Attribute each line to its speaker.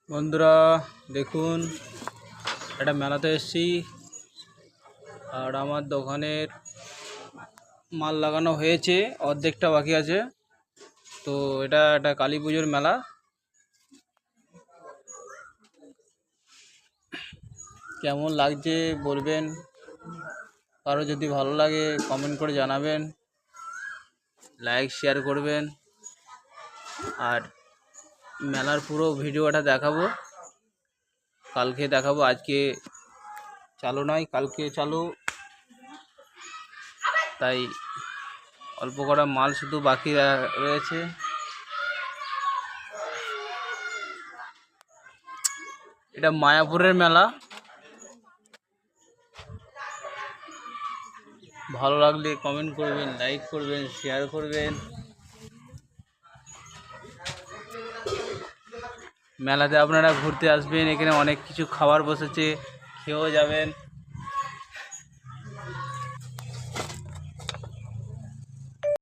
Speaker 1: বন্ধুরা দেখুন, একটা মেলাতে এসেছি আর আমার দোকানের মাল লাগানো হয়েছে, অর্ধেকটা বাকি আছে। তো এটা একটা কালী পুজোর মেলা। কেমন লাগছে বলবেন, কারো যদি ভালো লাগে কমেন্ট করে জানাবেন, লাইক শেয়ার করবেন। আর মেলার পুরো ভিডিওটা দেখাবো, কালকে দেখাবো, আজকে চালু নয়, কালকে চালু। তাই অল্প কটা মাল শুধু বাকি রয়েছে। এটা মায়াপুরের মেলা। ভালো লাগলে কমেন্ট করবেন, লাইক করবেন, শেয়ার করবেন। মেলাতে আপনারা ঘুরতে আসবেন, এখানে অনেক কিছু খাবার বসেছে, খেয়েও যাবেন।